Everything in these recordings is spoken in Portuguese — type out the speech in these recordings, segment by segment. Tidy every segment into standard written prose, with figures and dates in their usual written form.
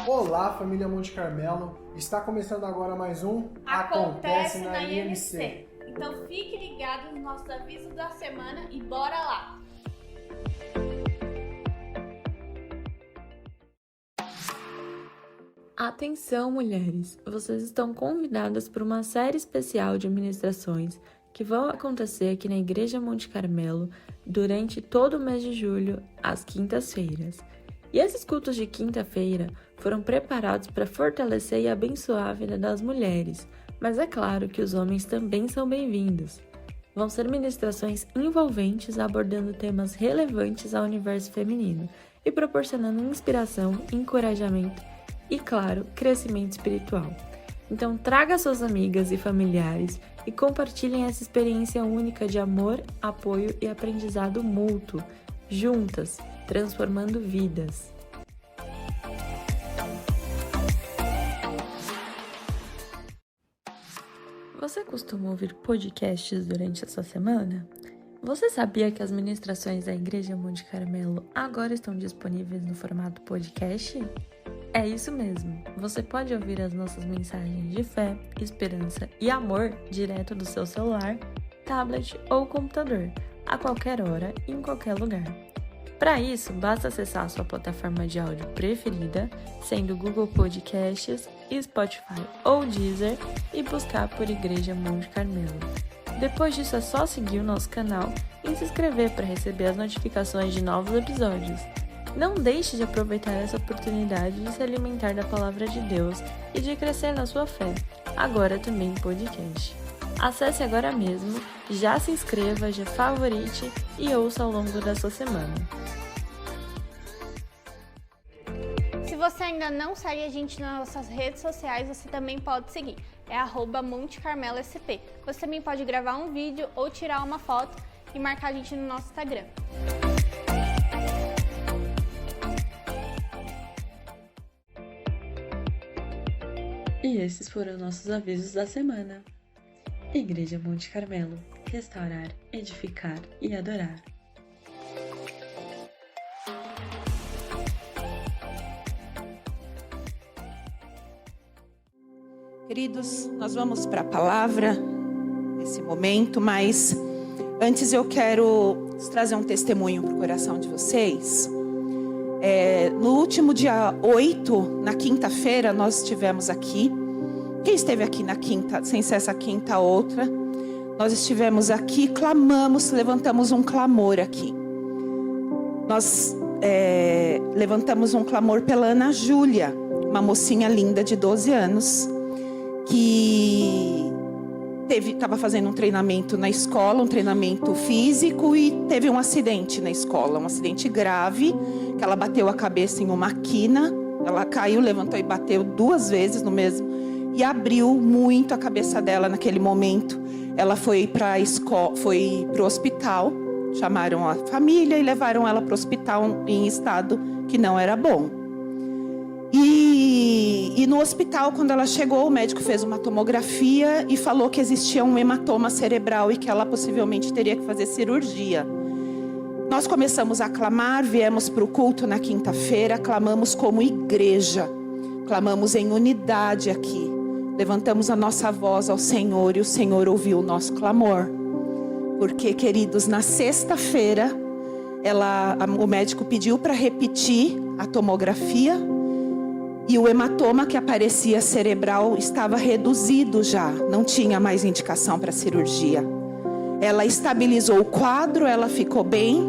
Olá, família Monte Carmelo. Está começando agora mais um Acontece na IMC. Então fique ligado nos nossos avisos da semana e bora lá! Atenção, mulheres! Vocês estão convidadas para uma série especial de ministrações que vão acontecer aqui na Igreja Monte Carmelo durante todo o mês de julho, às quintas-feiras. E esses cultos de quinta-feira foram preparados para fortalecer e abençoar a vida das mulheres, mas é claro que os homens também são bem-vindos. Vão ser ministrações envolventes abordando temas relevantes ao universo feminino e proporcionando inspiração, encorajamento e, claro, crescimento espiritual. Então traga suas amigas e familiares e compartilhem essa experiência única de amor, apoio e aprendizado mútuo, juntas, transformando vidas. Você costuma ouvir podcasts durante a sua semana? Você sabia que as ministrações da Igreja Monte Carmelo agora estão disponíveis no formato podcast? É isso mesmo, você pode ouvir as nossas mensagens de fé, esperança e amor direto do seu celular, tablet ou computador, a qualquer hora e em qualquer lugar. Para isso, basta acessar a sua plataforma de áudio preferida, sendo Google Podcasts, Spotify ou Deezer, e buscar por Igreja Monte Carmelo. Depois disso, é só seguir o nosso canal e se inscrever para receber as notificações de novos episódios. Não deixe de aproveitar essa oportunidade de se alimentar da Palavra de Deus e de crescer na sua fé, agora também em podcast. Acesse agora mesmo, já se inscreva, já favorite e ouça ao longo da sua semana. Se você ainda não segue a gente nas nossas redes sociais, você também pode seguir. É @MonteCarmeloSP. Você também pode gravar um vídeo ou tirar uma foto e marcar a gente no nosso Instagram. E esses foram nossos avisos da semana. Igreja Monte Carmelo, restaurar, edificar e adorar. Queridos, nós vamos para a palavra nesse momento, mas antes eu quero trazer um testemunho para o coração de vocês. No último dia 8, na quinta-feira, nós estivemos aqui. Quem esteve aqui na quinta, sem ser essa quinta outra? Nós estivemos aqui, clamamos, levantamos um clamor aqui. Nós levantamos um clamor pela Ana Júlia, uma mocinha linda de 12 anos, que estava fazendo um treinamento na escola, um treinamento físico, e teve um acidente na escola, um acidente grave, que ela bateu a cabeça em uma quina, ela caiu, levantou e bateu 2 vezes no mesmo, e abriu muito a cabeça dela naquele momento. Ela foi para o hospital, chamaram a família e levaram ela para o hospital em estado que não era bom. E no hospital, quando ela chegou, o médico fez uma tomografia e falou que existia um hematoma cerebral e que ela possivelmente teria que fazer cirurgia. Nós começamos a clamar, viemos para o culto na quinta-feira, clamamos como igreja, clamamos em unidade aqui. Levantamos a nossa voz ao Senhor e o Senhor ouviu o nosso clamor. Porque, queridos, na sexta-feira, o médico pediu para repetir a tomografia. E o hematoma que aparecia cerebral estava reduzido já, não tinha mais indicação para cirurgia. Ela estabilizou o quadro, ela ficou bem,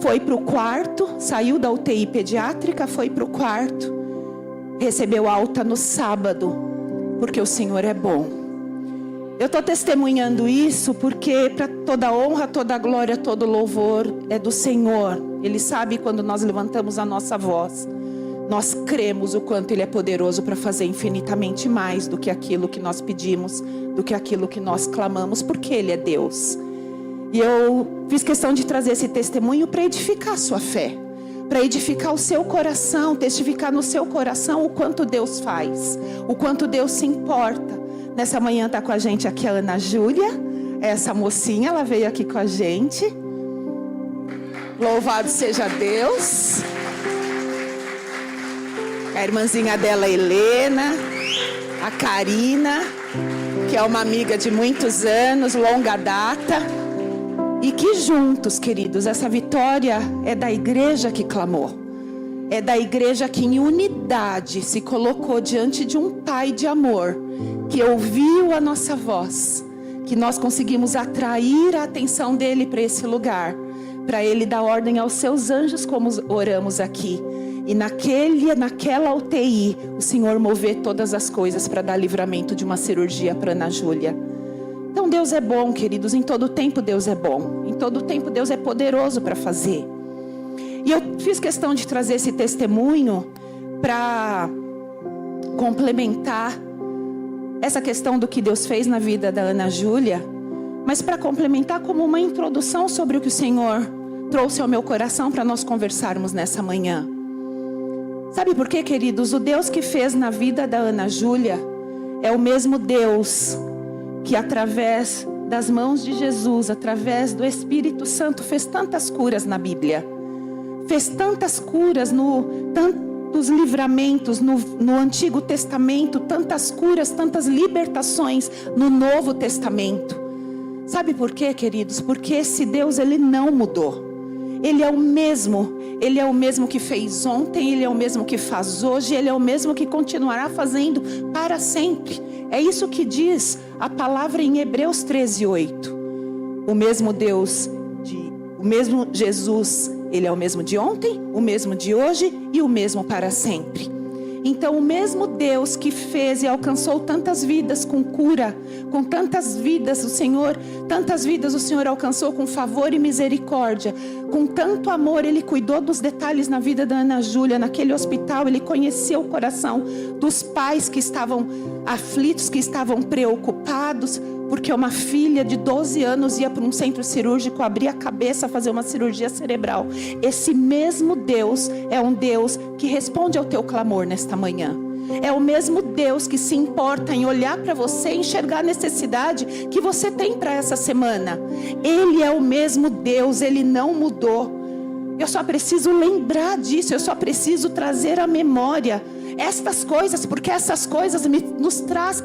foi para o quarto, saiu da UTI pediátrica, foi para o quarto, recebeu alta no sábado, porque o Senhor é bom. Eu estou testemunhando isso porque para toda honra, toda glória, todo louvor é do Senhor. Ele sabe quando nós levantamos a nossa voz. Nós cremos o quanto Ele é poderoso para fazer infinitamente mais do que aquilo que nós pedimos, do que aquilo que nós clamamos, porque Ele é Deus. E eu fiz questão de trazer esse testemunho para edificar a sua fé, para edificar o seu coração, testificar no seu coração o quanto Deus faz, o quanto Deus se importa. Nessa manhã está com a gente aqui a Ana Júlia, essa mocinha, ela veio aqui com a gente. Louvado seja Deus. A irmãzinha dela, Helena, a Karina, que é uma amiga de muitos anos, longa data. E que juntos, queridos, essa vitória é da igreja que clamou. É da igreja que em unidade se colocou diante de um Pai de amor, que ouviu a nossa voz, que nós conseguimos atrair a atenção dele para esse lugar, para ele dar ordem aos seus anjos, como oramos aqui. E naquela UTI, o Senhor mover todas as coisas para dar livramento de uma cirurgia para Ana Júlia. Então Deus é bom, queridos, em todo tempo Deus é bom. Em todo tempo Deus é poderoso para fazer. E eu fiz questão de trazer esse testemunho para complementar essa questão do que Deus fez na vida da Ana Júlia, mas para complementar como uma introdução sobre o que o Senhor trouxe ao meu coração para nós conversarmos nessa manhã. Sabe por quê, queridos? O Deus que fez na vida da Ana Júlia é o mesmo Deus que através das mãos de Jesus, através do Espírito Santo, fez tantas curas na Bíblia. Fez tantas curas, tantos livramentos no Antigo Testamento, tantas curas, tantas libertações no Novo Testamento. Sabe por quê, queridos? Porque esse Deus, ele não mudou. Ele é o mesmo que fez ontem, ele é o mesmo que faz hoje, ele é o mesmo que continuará fazendo para sempre. É isso que diz a palavra em Hebreus 13:8. O mesmo Deus, o mesmo Jesus, ele é o mesmo de ontem, o mesmo de hoje e o mesmo para sempre. Então o mesmo Deus que fez e alcançou tantas vidas com cura, com tantas vidas o Senhor alcançou com favor e misericórdia, com tanto amor, Ele cuidou dos detalhes na vida da Ana Júlia, naquele hospital, Ele conheceu o coração dos pais que estavam aflitos, que estavam preocupados, porque uma filha de 12 anos ia para um centro cirúrgico, abrir a cabeça, fazer uma cirurgia cerebral. Esse mesmo Deus é um Deus que responde ao teu clamor nesta manhã. É o mesmo Deus que se importa em olhar para você e enxergar a necessidade que você tem para essa semana. Ele é o mesmo Deus, Ele não mudou. Eu só preciso lembrar disso, eu só preciso trazer à memória estas coisas, porque essas coisas nos traz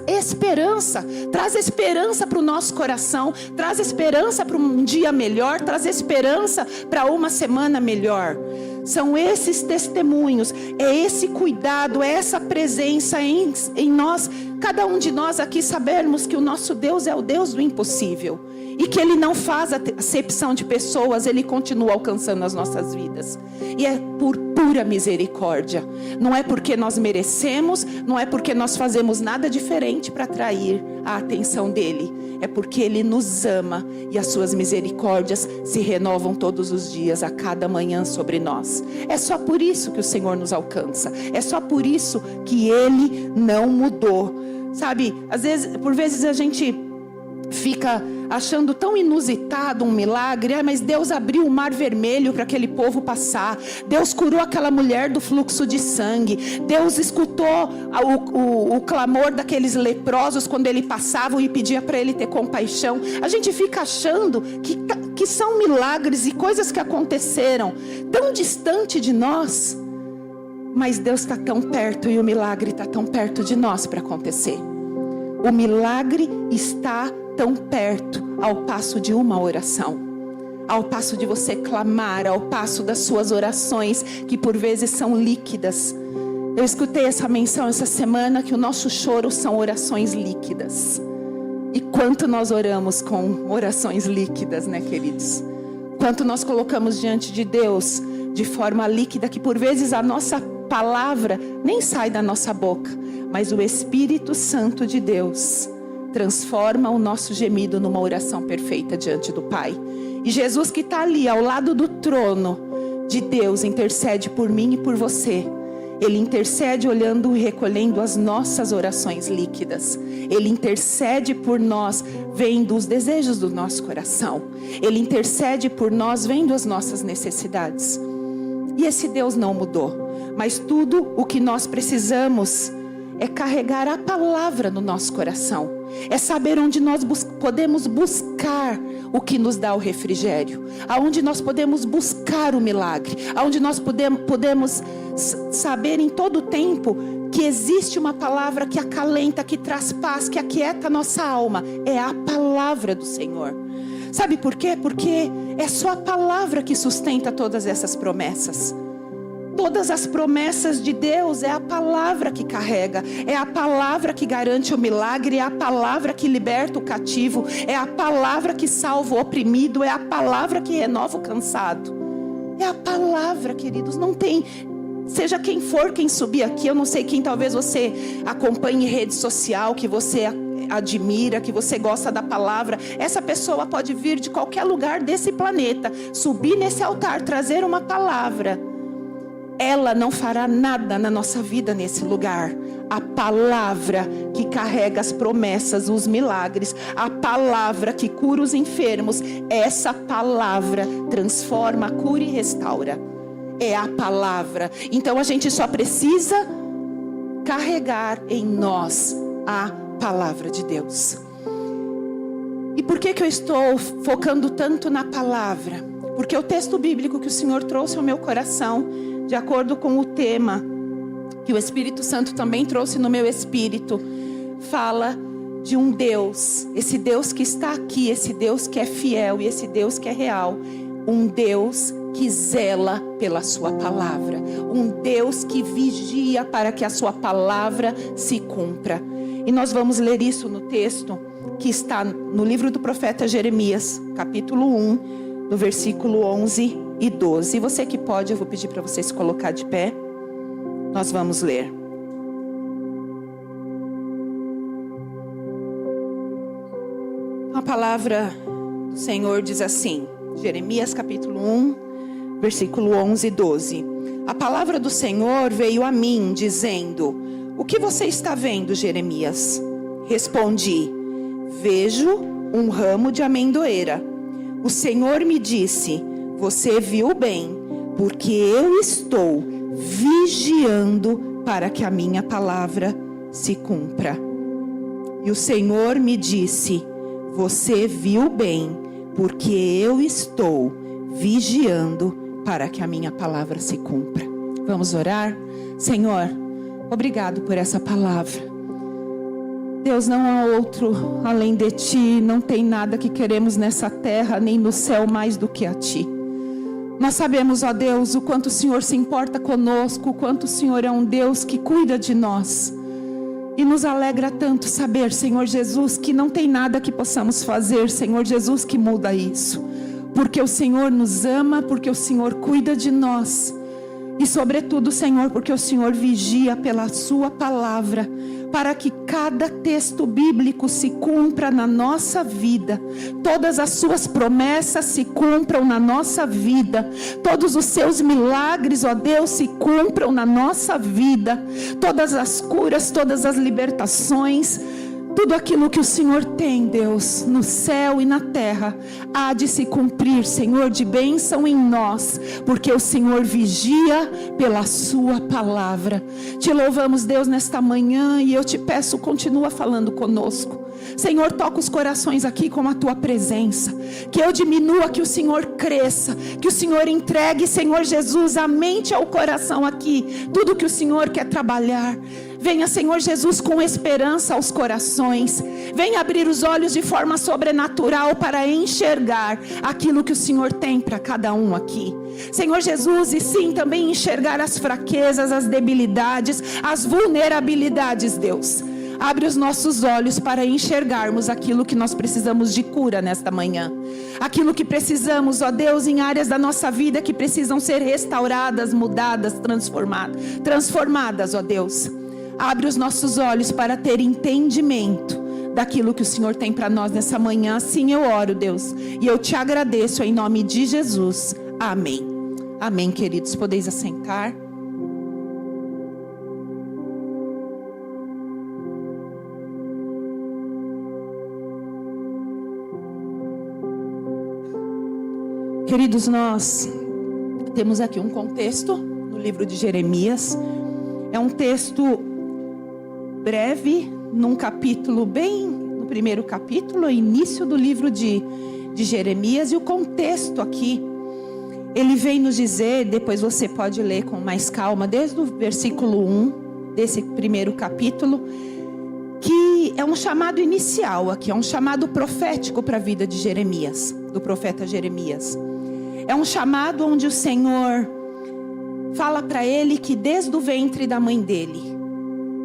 esperança para o nosso coração, traz esperança para um dia melhor, traz esperança para uma semana melhor. São esses testemunhos, é esse cuidado, é essa presença em nós, cada um de nós aqui sabermos que o nosso Deus é o Deus do impossível. E que Ele não faz acepção de pessoas, Ele continua alcançando as nossas vidas. E é por pura misericórdia. Não é porque nós merecemos, não é porque nós fazemos nada diferente para atrair a atenção dEle. É porque Ele nos ama e as suas misericórdias se renovam todos os dias, a cada manhã sobre nós. É só por isso que o Senhor nos alcança. É só por isso que Ele não mudou. Sabe, por vezes a gente fica achando tão inusitado um milagre, mas Deus abriu o mar vermelho para aquele povo passar, Deus curou aquela mulher do fluxo de sangue, Deus escutou o clamor daqueles leprosos quando ele passava e pedia para ele ter compaixão. A gente fica achando que são milagres e coisas que aconteceram tão distante de nós, mas Deus está tão perto e o milagre está tão perto de nós para acontecer. O milagre está tão perto, ao passo de uma oração, ao passo de você clamar, ao passo das suas orações, que por vezes são líquidas. Eu escutei essa menção essa semana, que o nosso choro são orações líquidas. E quanto nós oramos com orações líquidas, né, queridos? Quanto nós colocamos diante de Deus de forma líquida, que por vezes a nossa palavra nem sai da nossa boca, mas o Espírito Santo de Deus transforma o nosso gemido numa oração perfeita diante do Pai. E Jesus, que está ali ao lado do trono de Deus, intercede por mim e por você. Ele intercede olhando e recolhendo as nossas orações líquidas. Ele intercede por nós, vendo os desejos do nosso coração. Ele intercede por nós, vendo as nossas necessidades. E esse Deus não mudou. Mas tudo o que nós precisamos é carregar a palavra no nosso coração. É saber onde nós podemos buscar o que nos dá o refrigério, aonde nós podemos buscar o milagre, aonde nós podemos saber em todo tempo que existe uma palavra que acalenta, que traz paz, que aquieta a nossa alma. É a palavra do Senhor. Sabe por quê? Porque é só a palavra que sustenta todas essas promessas. Todas as promessas de Deus é a palavra que carrega, é a palavra que garante o milagre, é a palavra que liberta o cativo, é a palavra que salva o oprimido, é a palavra que renova o cansado. É a palavra, queridos, não tem... Seja quem for quem subir aqui, eu não sei quem talvez você acompanhe em rede social, que você admira, que você gosta da palavra. Essa pessoa pode vir de qualquer lugar desse planeta, subir nesse altar, trazer uma palavra. Ela não fará nada na nossa vida nesse lugar. A palavra que carrega as promessas, os milagres, a palavra que cura os enfermos, essa palavra transforma, cura e restaura. É a palavra. Então a gente só precisa carregar em nós a palavra de Deus. E por que eu estou focando tanto na palavra? Porque o texto bíblico que o Senhor trouxe ao meu coração, de acordo com o tema que o Espírito Santo também trouxe no meu espírito, fala de um Deus, esse Deus que está aqui, esse Deus que é fiel e esse Deus que é real, um Deus que zela pela sua palavra, um Deus que vigia para que a sua palavra se cumpra. E nós vamos ler isso no texto que está no livro do profeta Jeremias, capítulo 1, no versículo 11 e 12. E você que pode, eu vou pedir para você se colocar de pé. Nós vamos ler. A palavra do Senhor diz assim, Jeremias capítulo 1, versículo 11 e 12. A palavra do Senhor veio a mim, dizendo: o que você está vendo, Jeremias? Respondi: vejo um ramo de amendoeira. O Senhor me disse: você viu bem, porque eu estou vigiando para que a minha palavra se cumpra. E o Senhor me disse: você viu bem, porque eu estou vigiando para que a minha palavra se cumpra. Vamos orar? Senhor, obrigado por essa palavra. Deus, não há outro além de Ti, não tem nada que queremos nessa terra, nem no céu mais do que a Ti. Nós sabemos, ó Deus, o quanto o Senhor se importa conosco, o quanto o Senhor é um Deus que cuida de nós. E nos alegra tanto saber, Senhor Jesus, que não tem nada que possamos fazer, Senhor Jesus, que muda isso. Porque o Senhor nos ama, porque o Senhor cuida de nós. E sobretudo, Senhor, porque o Senhor vigia pela sua palavra, para que cada texto bíblico se cumpra na nossa vida. Todas as suas promessas se cumpram na nossa vida. Todos os seus milagres, ó Deus, se cumpram na nossa vida. Todas as curas, todas as libertações, tudo aquilo que o Senhor tem, Deus, no céu e na terra, há de se cumprir, Senhor, de bênção em nós, porque o Senhor vigia pela sua palavra. Te louvamos, Deus, nesta manhã, e eu te peço, continua falando conosco. Senhor, toca os corações aqui com a tua presença, que eu diminua, que o Senhor cresça, que o Senhor entregue, Senhor Jesus, a mente ao coração aqui, tudo que o Senhor quer trabalhar. Venha, Senhor Jesus, com esperança aos corações. Venha abrir os olhos de forma sobrenatural para enxergar aquilo que o Senhor tem para cada um aqui. Senhor Jesus, e sim, também enxergar as fraquezas, as debilidades, as vulnerabilidades, Deus. Abre os nossos olhos para enxergarmos aquilo que nós precisamos de cura nesta manhã. Aquilo que precisamos, ó Deus, em áreas da nossa vida que precisam ser restauradas, mudadas, transformadas, ó Deus. Abre os nossos olhos para ter entendimento daquilo que o Senhor tem para nós nessa manhã. Assim eu oro, Deus, e eu te agradeço em nome de Jesus. Amém. Amém, queridos. Podeis assentar. Queridos, nós temos aqui um contexto no livro de Jeremias. É um texto breve, num capítulo bem, no primeiro capítulo, início do livro de de Jeremias. E o contexto aqui, ele vem nos dizer, depois você pode ler com mais calma, desde o versículo 1 desse primeiro capítulo, que é um chamado inicial aqui, é um chamado profético para a vida de Jeremias, do profeta Jeremias. É um chamado onde o Senhor fala para ele que desde o ventre da mãe dele,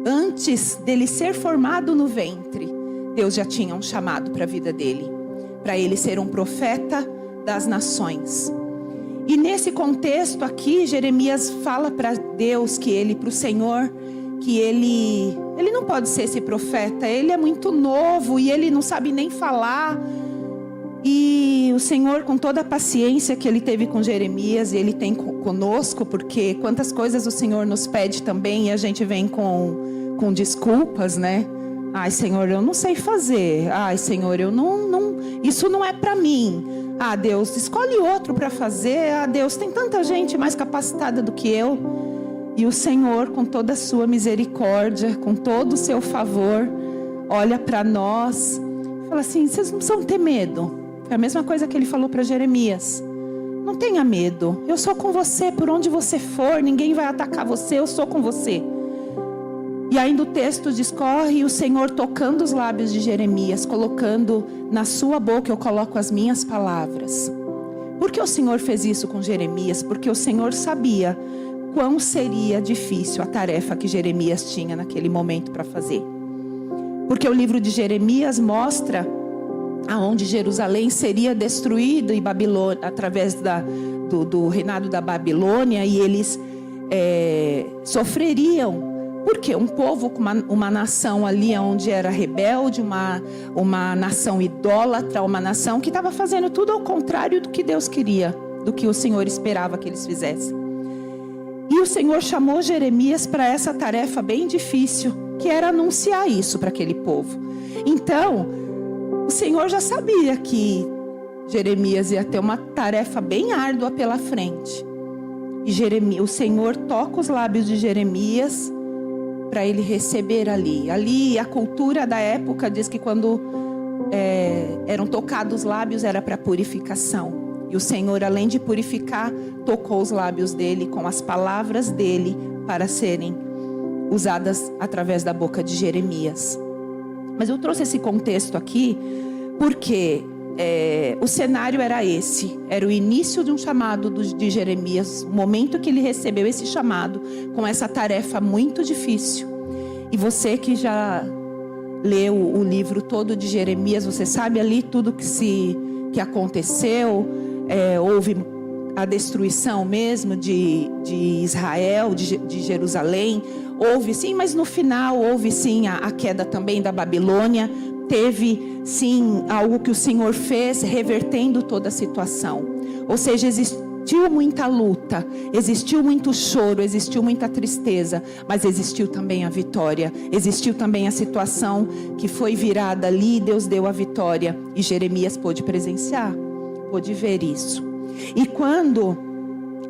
antes dele ser formado no ventre, Deus já tinha um chamado para a vida dele, para ele ser um profeta das nações. E nesse contexto aqui, Jeremias fala para Deus, para o Senhor, que ele não pode ser esse profeta, ele é muito novo e ele não sabe nem falar. E o Senhor, com toda a paciência que ele teve com Jeremias, ele tem conosco, porque quantas coisas o Senhor nos pede também e a gente vem com desculpas, né? Ai, Senhor, eu não sei fazer. Ai, Senhor, isso não é para mim. Ah, Deus, escolhe outro para fazer. Ah, Deus, tem tanta gente mais capacitada do que eu. E o Senhor, com toda a sua misericórdia, com todo o seu favor, olha para nós e fala assim: vocês não precisam ter medo. É a mesma coisa que ele falou para Jeremias. Não tenha medo, eu sou com você por onde você for, ninguém vai atacar você, eu sou com você. E ainda o texto discorre, o Senhor tocando os lábios de Jeremias, colocando na sua boca, eu coloco as minhas palavras. Por que o Senhor fez isso com Jeremias? Porque o Senhor sabia quão seria difícil a tarefa que Jeremias tinha naquele momento para fazer. Porque o livro de Jeremias mostra aonde Jerusalém seria destruído e Babilônia, através do reinado da Babilônia, e eles sofreriam. Porque um povo com uma nação ali onde era rebelde, uma nação idólatra, uma nação que estava fazendo tudo ao contrário do que Deus queria, do que o Senhor esperava que eles fizessem. E o Senhor chamou Jeremias para essa tarefa bem difícil, que era anunciar isso para aquele povo. Então, o Senhor já sabia que Jeremias ia ter uma tarefa bem árdua pela frente. E o Senhor toca os lábios de Jeremias para ele receber ali. Ali a cultura da época diz que quando eram tocados os lábios era para purificação. E o Senhor, além de purificar, tocou os lábios dele com as palavras dele para serem usadas através da boca de Jeremias. Mas eu trouxe esse contexto aqui porque o cenário era esse. Era o início de um chamado de Jeremias, o momento que ele recebeu esse chamado com essa tarefa muito difícil. E você que já leu o livro todo de Jeremias, você sabe ali tudo que aconteceu. Houve a destruição mesmo de Israel, de Jerusalém. Houve sim, mas no final houve sim a queda também da Babilônia. Teve sim algo que o Senhor fez revertendo toda a situação. Ou seja, existiu muita luta, existiu muito choro, existiu muita tristeza, mas existiu também a vitória. Existiu também a situação que foi virada ali, Deus deu a vitória. E Jeremias pôde presenciar, pôde ver isso. E quando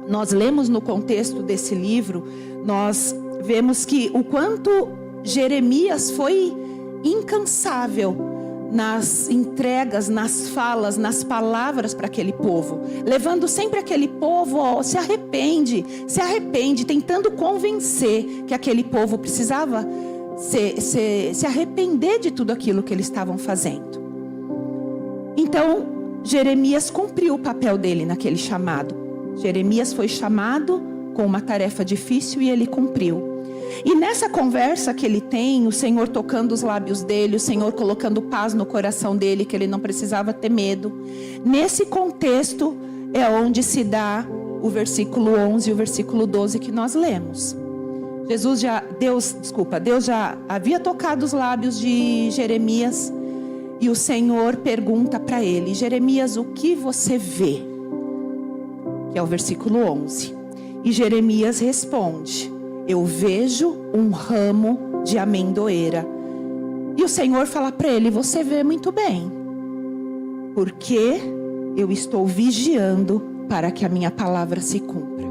nós lemos no contexto desse livro, nós vemos que o quanto Jeremias foi incansável nas entregas, nas falas, nas palavras para aquele povo, levando sempre aquele povo se arrepende, tentando convencer que aquele povo precisava se arrepender de tudo aquilo que eles estavam fazendo. Então Jeremias cumpriu o papel dele naquele chamado. Jeremias foi chamado com uma tarefa difícil e ele cumpriu. E nessa conversa que ele tem, o Senhor tocando os lábios dele, o Senhor colocando paz no coração dele, que ele não precisava ter medo. Nesse contexto é onde se dá o versículo 11 e o versículo 12 que nós lemos. Deus já havia tocado os lábios de Jeremias e o Senhor pergunta para ele: Jeremias, o que você vê? Que é o versículo 11. E Jeremias responde: eu vejo um ramo de amendoeira. E o Senhor fala para ele: você vê muito bem, porque eu estou vigiando para que a minha palavra se cumpra.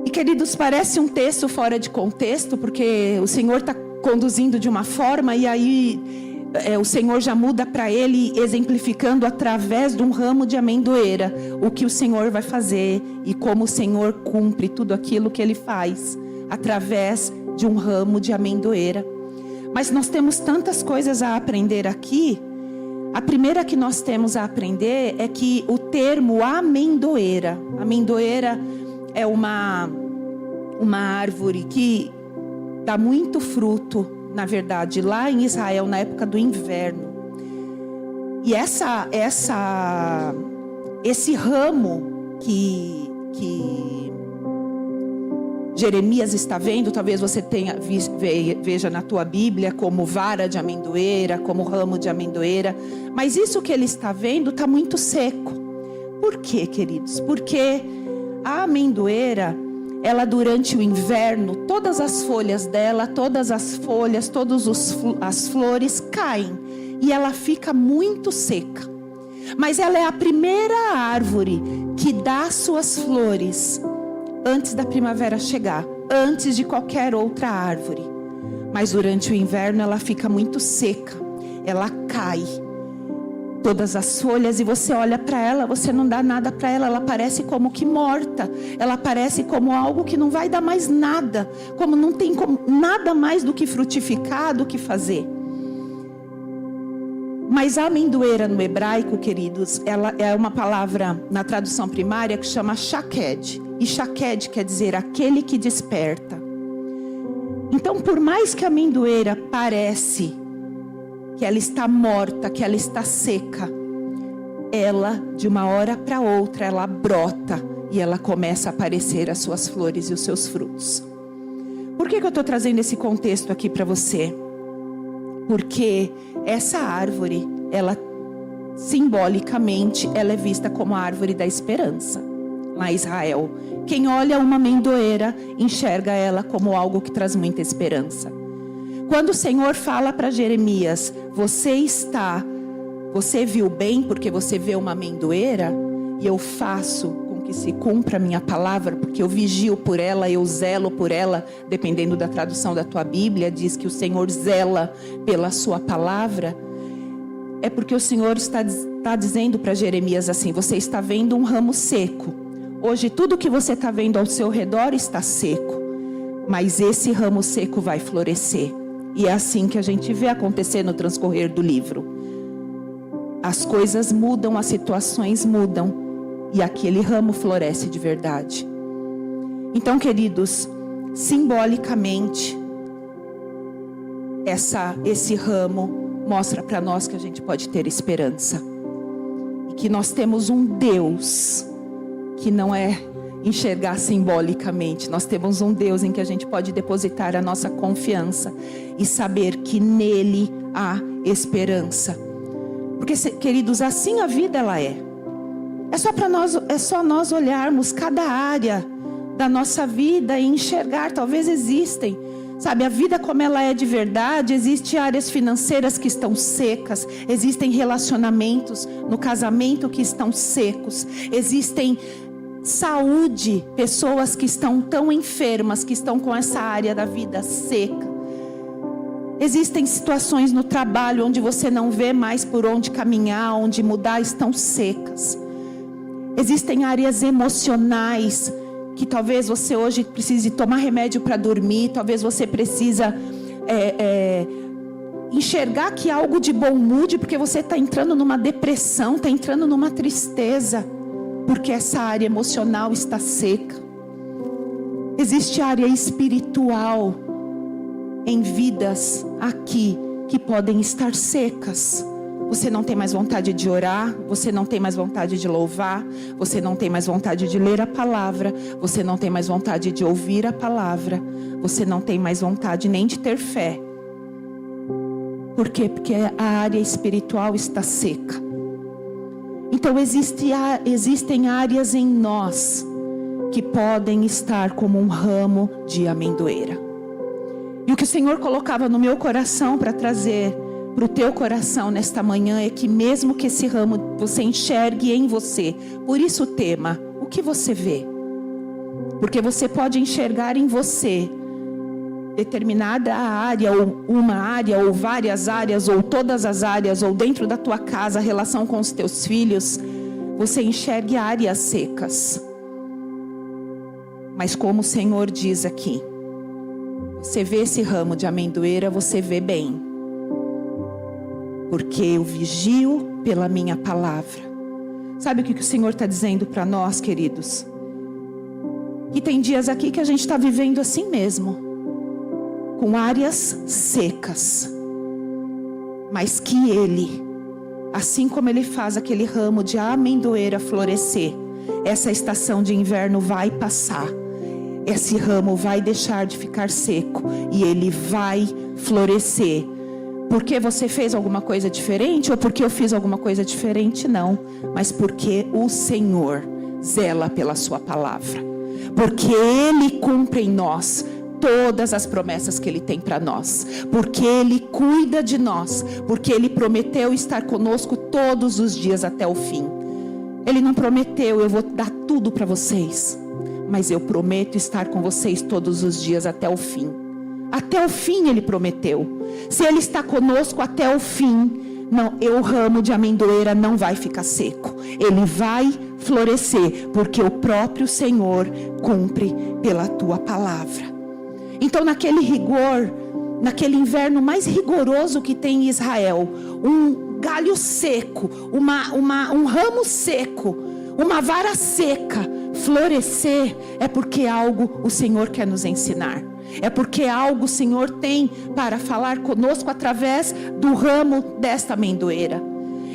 E queridos, parece um texto fora de contexto, porque o Senhor está conduzindo de uma forma, e aí o Senhor já muda para ele, exemplificando através de um ramo de amendoeira o que o Senhor vai fazer e como o Senhor cumpre tudo aquilo que ele faz através de um ramo de amendoeira. Mas nós temos tantas coisas a aprender aqui. A primeira que nós temos a aprender é que o termo amendoeira é uma árvore que dá muito fruto, na verdade, lá em Israel, na época do inverno. E esse ramo que Jeremias está vendo, talvez você veja na tua Bíblia como vara de amendoeira, como ramo de amendoeira. Mas isso que ele está vendo está muito seco. Por quê, queridos? Porque a amendoeira, ela durante o inverno, todas as folhas dela, todas as folhas, as flores caem. E ela fica muito seca. Mas ela é a primeira árvore que dá suas flores antes da primavera chegar, antes de qualquer outra árvore. Mas durante o inverno ela fica muito seca, ela cai, todas as folhas, e você olha para ela, você não dá nada para ela, ela parece como que morta, ela parece como algo que não vai dar mais nada, como não tem nada mais do que frutificar, do que fazer. Mas a amendoeira no hebraico, queridos, ela é uma palavra na tradução primária que chama shaked. E shaked quer dizer aquele que desperta. Então, por mais que a amendoeira parece que ela está morta, que ela está seca, ela, de uma hora para outra, ela brota e ela começa a aparecer as suas flores e os seus frutos. Por que eu estou trazendo esse contexto aqui para você? Porque essa árvore, ela simbolicamente, ela é vista como a árvore da esperança. Lá em Israel, quem olha uma amendoeira enxerga ela como algo que traz muita esperança. Quando o Senhor fala para Jeremias, você viu bem porque você vê uma amendoeira, e eu faço com que se cumpra a minha palavra, porque eu vigio por ela, eu zelo por ela, dependendo da tradução da tua Bíblia, diz que o Senhor zela pela sua palavra. É porque o Senhor está dizendo para Jeremias assim: você está vendo um ramo seco. Hoje tudo que você está vendo ao seu redor está seco, mas esse ramo seco vai florescer. E é assim que a gente vê acontecer no transcorrer do livro. As coisas mudam, as situações mudam, e aquele ramo floresce de verdade. Então, queridos, simbolicamente, esse ramo mostra para nós que a gente pode ter esperança. E que nós temos um Deus que não é enxergar simbolicamente. Nós temos um Deus em que a gente pode depositar a nossa confiança e saber que nele há esperança. Porque, queridos, assim a vida ela é. É só nós olharmos cada área da nossa vida e enxergar. Talvez existem, sabe, a vida como ela é de verdade. Existem áreas financeiras que estão secas, existem relacionamentos no casamento que estão secos, existem saúde, pessoas que estão tão enfermas, que estão com essa área da vida seca. Existem situações no trabalho onde você não vê mais por onde caminhar, onde mudar, estão secas. Existem áreas emocionais que talvez você hoje precise tomar remédio para dormir, talvez você precisa enxergar que algo de bom mude, porque você está entrando numa depressão, está entrando numa tristeza, porque essa área emocional está seca. Existe área espiritual em vidas aqui que podem estar secas. Você não tem mais vontade de orar, você não tem mais vontade de louvar, você não tem mais vontade de ler a palavra, você não tem mais vontade de ouvir a palavra, você não tem mais vontade nem de ter fé. Por quê? Porque a área espiritual está seca. Então existem áreas em nós que podem estar como um ramo de amendoeira. E o que o Senhor colocava no meu coração para trazer para o teu coração nesta manhã é que mesmo que esse ramo você enxergue em você, por isso o tema, o que você vê? Porque você pode enxergar em você determinada área, ou uma área, ou várias áreas, ou todas as áreas, ou dentro da tua casa, a relação com os teus filhos, você enxergue áreas secas. Mas como o Senhor diz aqui, você vê esse ramo de amendoeira, você vê bem. Porque eu vigio pela minha palavra. Sabe o que o Senhor está dizendo para nós, queridos? Que tem dias aqui que a gente está vivendo assim mesmo, com áreas secas, mas que Ele, assim como Ele faz aquele ramo de amendoeira florescer, essa estação de inverno vai passar, esse ramo vai deixar de ficar seco e ele vai florescer. Porque você fez alguma coisa diferente ou porque eu fiz alguma coisa diferente? Não, mas porque o Senhor zela pela sua palavra, porque Ele cumpre em nós todas as promessas que Ele tem para nós, porque Ele cuida de nós, porque Ele prometeu estar conosco todos os dias até o fim. Ele não prometeu, eu vou dar tudo para vocês, mas eu prometo estar com vocês todos os dias até o fim. Até o fim Ele prometeu. Se Ele está conosco até o fim, não, o ramo de amendoeira não vai ficar seco. Ele vai florescer, porque o próprio Senhor cumpre pela tua palavra. Então, naquele rigor, naquele inverno mais rigoroso que tem em Israel, um galho seco, um ramo seco, uma vara seca florescer, é porque algo o Senhor quer nos ensinar. É porque algo o Senhor tem para falar conosco através do ramo desta amendoeira.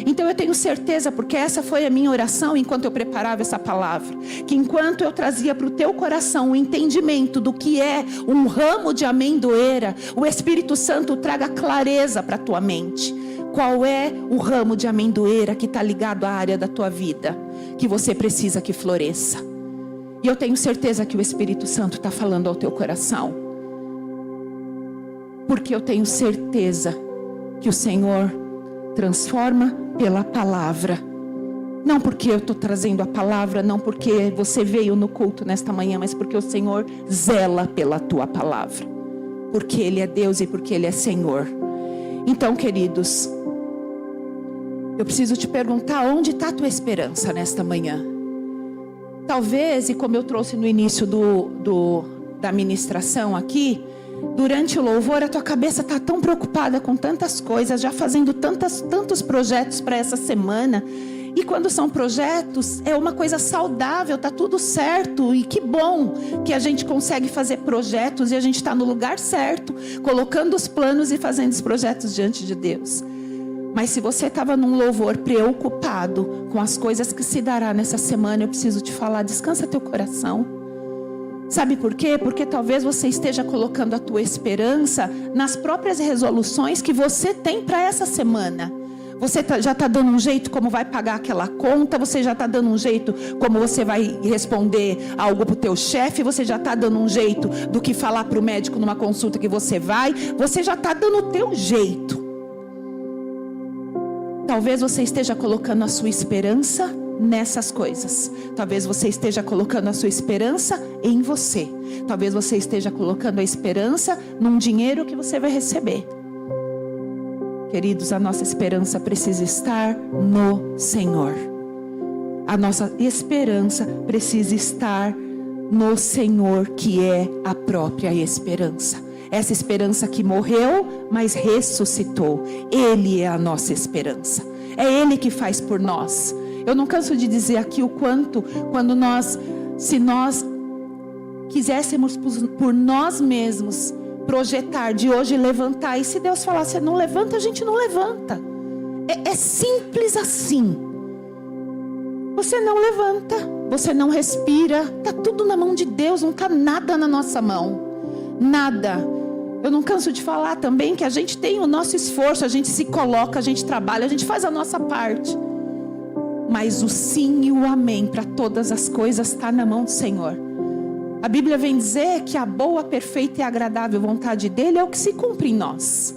Então eu tenho certeza, porque essa foi a minha oração enquanto eu preparava essa palavra, que enquanto eu trazia para o teu coração o entendimento do que é um ramo de amendoeira, o Espírito Santo traga clareza para a tua mente. Qual é o ramo de amendoeira que está ligado à área da tua vida, que você precisa que floresça? E eu tenho certeza que o Espírito Santo está falando ao teu coração, porque eu tenho certeza que o Senhor transforma pela palavra. Não porque eu estou trazendo a palavra, não porque você veio no culto nesta manhã, mas porque o Senhor zela pela tua palavra, porque Ele é Deus e porque Ele é Senhor. Então, queridos, eu preciso te perguntar, onde está a tua esperança nesta manhã? Talvez, e como eu trouxe no início da ministração aqui, durante o louvor, a tua cabeça está tão preocupada com tantas coisas, já fazendo tantos projetos para essa semana. E quando são projetos, é uma coisa saudável, está tudo certo. E que bom que a gente consegue fazer projetos e a gente está no lugar certo, colocando os planos e fazendo os projetos diante de Deus. Mas se você estava num louvor preocupado com as coisas que se dará nessa semana, eu preciso te falar, descansa teu coração. Sabe por quê? Porque talvez você esteja colocando a tua esperança nas próprias resoluções que você tem para essa semana. Você já está dando um jeito como vai pagar aquela conta, você já está dando um jeito como você vai responder algo para o teu chefe, você já está dando um jeito do que falar para o médico numa consulta que você vai, você já está dando o teu jeito. Talvez você esteja colocando a sua esperança nessas coisas. Talvez você esteja colocando a sua esperança em você. Talvez você esteja colocando a esperança num dinheiro que você vai receber. Queridos, a nossa esperança precisa estar no Senhor. A nossa esperança precisa estar no Senhor, que é a própria esperança. Essa esperança que morreu, mas ressuscitou. Ele é a nossa esperança. É Ele que faz por nós. Eu não canso de dizer aqui o quanto, se nós quiséssemos por nós mesmos projetar de hoje, levantar, e se Deus falar, você não levanta, a gente não levanta. É simples assim. Você não levanta, você não respira, está tudo na mão de Deus, não está nada na nossa mão, nada. Eu não canso de falar também que a gente tem o nosso esforço, a gente se coloca, a gente trabalha, a gente faz a nossa parte. Mas o sim e o amém para todas as coisas está na mão do Senhor. A Bíblia vem dizer que a boa, perfeita e agradável vontade dEle é o que se cumpre em nós.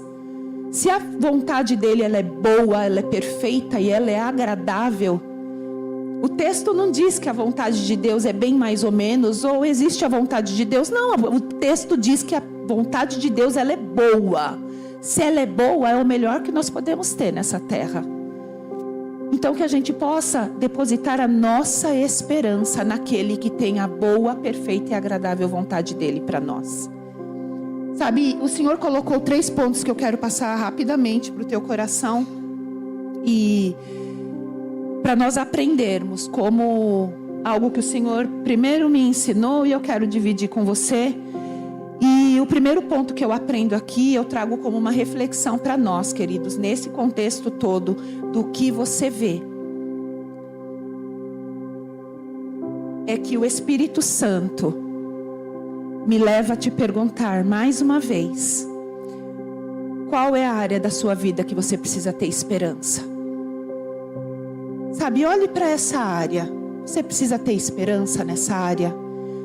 Se a vontade dEle ela é boa, ela é perfeita e ela é agradável, o texto não diz que a vontade de Deus é bem mais ou menos, ou existe a vontade de Deus. Não, o texto diz que vontade de Deus, ela é boa. Se ela é boa, é o melhor que nós podemos ter nessa terra. Então que a gente possa depositar a nossa esperança naquele que tem a boa, perfeita e agradável vontade dele para nós. Sabe, o Senhor colocou 3 pontos que eu quero passar rapidamente para o teu coração. E para nós aprendermos como algo que o Senhor primeiro me ensinou e eu quero dividir com você. E o primeiro ponto que eu aprendo aqui, eu trago como uma reflexão para nós, queridos, nesse contexto todo do que você vê. É que o Espírito Santo me leva a te perguntar mais uma vez: qual é a área da sua vida que você precisa ter esperança? Sabe, olhe para essa área. Você precisa ter esperança nessa área.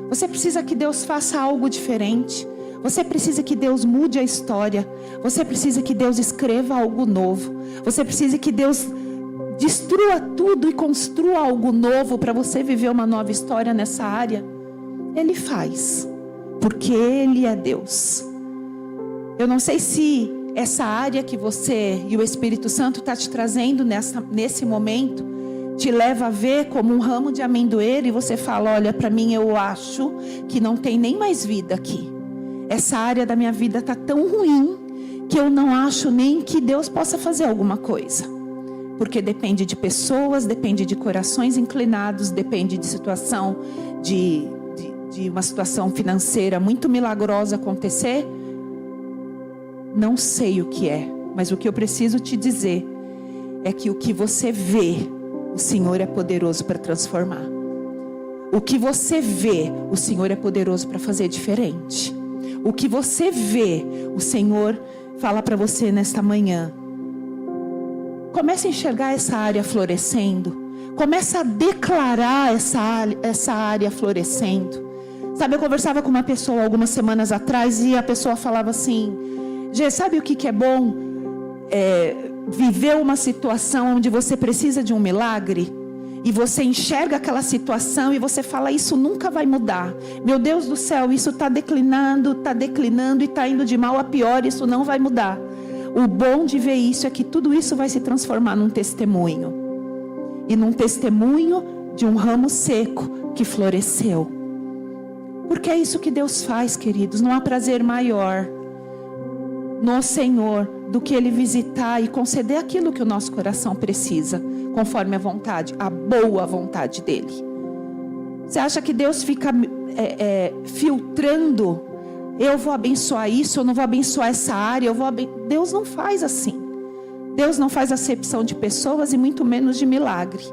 Você precisa que Deus faça algo diferente. Você precisa que Deus mude a história. Você precisa que Deus escreva algo novo. Você precisa que Deus destrua tudo e construa algo novo para você viver uma nova história nessa área. Ele faz, porque Ele é Deus. Eu não sei se essa área que você e o Espírito Santo está te trazendo nesse momento te leva a ver como um ramo de amendoeira e você fala: olha, para mim eu acho que não tem nem mais vida aqui. Essa área da minha vida está tão ruim que eu não acho nem que Deus possa fazer alguma coisa. Porque depende de pessoas, depende de corações inclinados, depende de situação, de uma situação financeira muito milagrosa acontecer. Não sei o que é, mas o que eu preciso te dizer é que o que você vê, o Senhor é poderoso para transformar. O que você vê, o Senhor é poderoso para fazer diferente. O que você vê, o Senhor fala para você nesta manhã. Comece a enxergar essa área florescendo. Comece a declarar essa área florescendo. Sabe, eu conversava com uma pessoa algumas semanas atrás e a pessoa falava assim: Gê, sabe o que é bom? Viver uma situação onde você precisa de um milagre e você enxerga aquela situação e você fala: isso nunca vai mudar. Meu Deus do céu, isso está declinando e está indo de mal a pior, isso não vai mudar. O bom de ver isso é que tudo isso vai se transformar num testemunho. E num testemunho de um ramo seco que floresceu. Porque é isso que Deus faz, queridos. Não há prazer maior no Senhor do que Ele visitar e conceder aquilo que o nosso coração precisa, conforme a vontade, a boa vontade dEle. Você acha que Deus fica filtrando? Eu vou abençoar isso, eu não vou abençoar essa área, Deus não faz assim. Deus não faz acepção de pessoas e muito menos de milagre.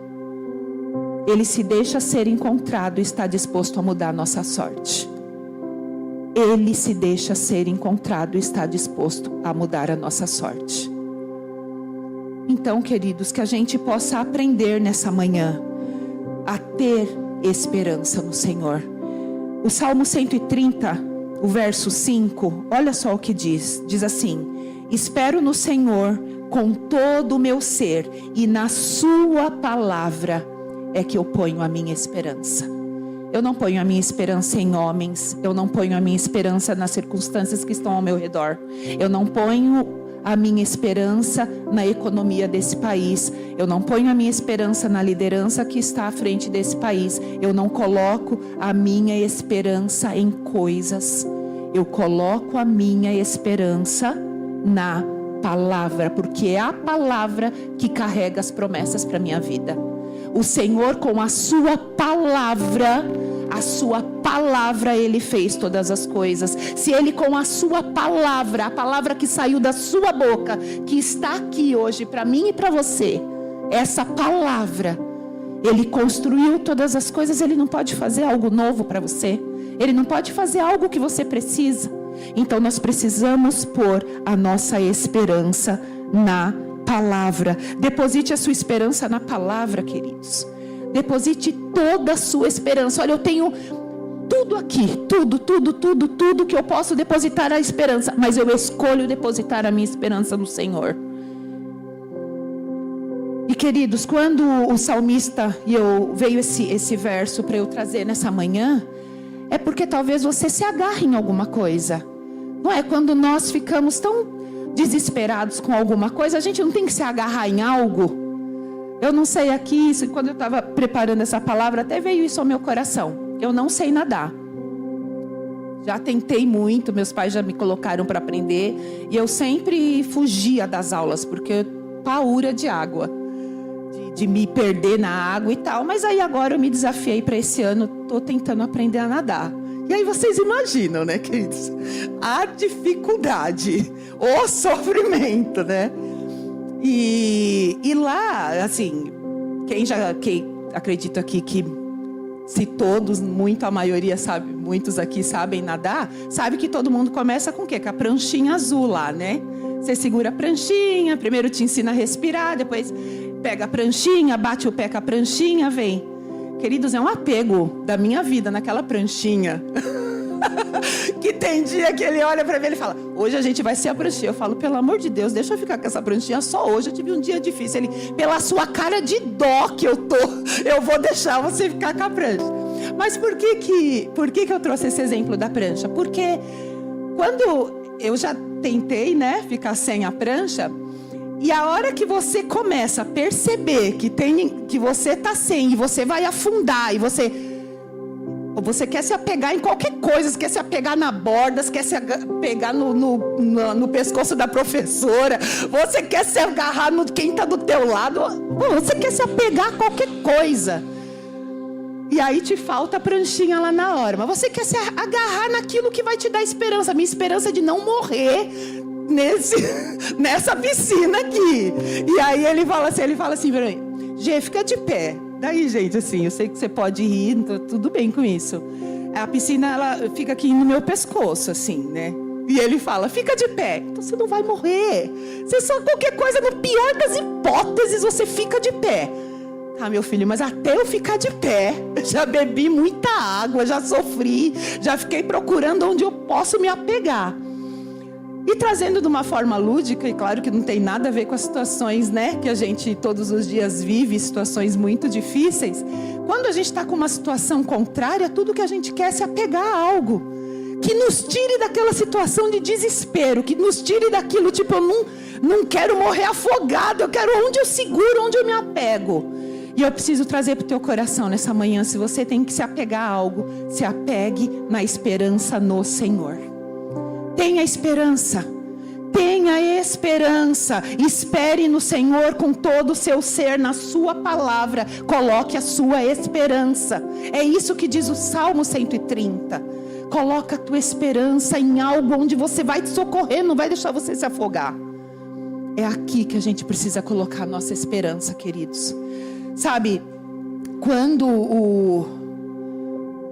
Ele se deixa ser encontrado e está disposto a mudar a nossa sorte. Ele se deixa ser encontrado e está disposto a mudar a nossa sorte. Então, queridos, que a gente possa aprender nessa manhã a ter esperança no Senhor. O Salmo 130, o verso 5, olha só o que diz. Diz assim: espero no Senhor com todo o meu ser, e na sua palavra é que eu ponho a minha esperança. Eu não ponho a minha esperança em homens. Eu não ponho a minha esperança nas circunstâncias que estão ao meu redor. Eu não ponho a minha esperança na economia desse país. Eu não ponho a minha esperança na liderança que está à frente desse país. Eu não coloco a minha esperança em coisas. Eu coloco a minha esperança na palavra, porque é a palavra que carrega as promessas para a minha vida. O Senhor, com a sua palavra, Ele fez todas as coisas. Se Ele, com a sua palavra, a palavra que saiu da sua boca, que está aqui hoje para mim e para você, essa palavra, Ele construiu todas as coisas. Ele não pode fazer algo novo para você. Ele não pode fazer algo que você precisa. Então nós precisamos pôr a nossa esperança na palavra. Deposite a sua esperança na palavra, queridos. Deposite toda a sua esperança. Olha, eu tenho tudo aqui, tudo que eu posso depositar a esperança, mas eu escolho depositar a minha esperança no Senhor. E queridos, quando o salmista, veio esse verso para eu trazer nessa manhã, é porque talvez você se agarre em alguma coisa. Não é? Quando nós ficamos tão desesperados com alguma coisa, a gente não tem que se agarrar em algo. Eu não sei aqui, isso, quando eu estava preparando essa palavra, até veio isso ao meu coração. Eu não sei nadar. Já tentei muito, meus pais já me colocaram para aprender. E eu sempre fugia das aulas, porque paura de água. De me perder na água e tal. Mas aí agora eu me desafiei para esse ano, estou tentando aprender a nadar. E aí vocês imaginam, né, queridos? A dificuldade, o sofrimento, né? E lá, assim, quem acredita aqui que se todos, muito a maioria sabe, muitos aqui sabem nadar, sabe que todo mundo começa com o quê? Com a pranchinha azul lá, né? Você segura a pranchinha, primeiro te ensina a respirar, depois pega a pranchinha, bate o pé com a pranchinha, vem. Queridos, é um apego da minha vida naquela pranchinha. Que tem dia que ele olha pra mim e fala, hoje a gente vai ser a pranchinha. Eu falo, pelo amor de Deus, deixa eu ficar com essa pranchinha só hoje. Eu tive um dia difícil. Ele, pela sua cara de dó que eu tô, eu vou deixar você ficar com a prancha. Mas por que eu trouxe esse exemplo da prancha? Porque quando eu já tentei, né, ficar sem a prancha, e a hora que você começa a perceber que você está sem, e você vai afundar, e você quer se apegar em qualquer coisa, você quer se apegar na borda, você quer se apegar no pescoço da professora, você quer se agarrar no quem está do teu lado, você quer se apegar a qualquer coisa. E aí te falta a pranchinha lá na hora, mas você quer se agarrar naquilo que vai te dar esperança. A minha esperança é de não morrer nessa piscina aqui. E aí ele fala assim, Gê, fica de pé. Daí, gente, assim, eu sei que você pode rir, então tudo bem com isso. A piscina, ela fica aqui no meu pescoço, assim, né? E ele fala, fica de pé. Então você não vai morrer. Você só qualquer coisa, no pior das hipóteses, você fica de pé. Ah, meu filho, mas até eu ficar de pé, já bebi muita água, já sofri, já fiquei procurando onde eu posso me apegar. E trazendo de uma forma lúdica, e claro que não tem nada a ver com as situações, né, que a gente todos os dias vive, situações muito difíceis. Quando a gente está com uma situação contrária, tudo que a gente quer é se apegar a algo que nos tire daquela situação de desespero, que nos tire daquilo, tipo, eu não quero morrer afogado, eu quero onde eu seguro, onde eu me apego. E eu preciso trazer para o teu coração nessa manhã, se você tem que se apegar a algo, se apegue na esperança no Senhor. Tenha esperança, espere no Senhor com todo o seu ser, na sua palavra, coloque a sua esperança. É isso que diz o Salmo 130. Coloca a tua esperança em algo onde você vai te socorrer, não vai deixar você se afogar. É aqui que a gente precisa colocar a nossa esperança, queridos. Sabe, quando o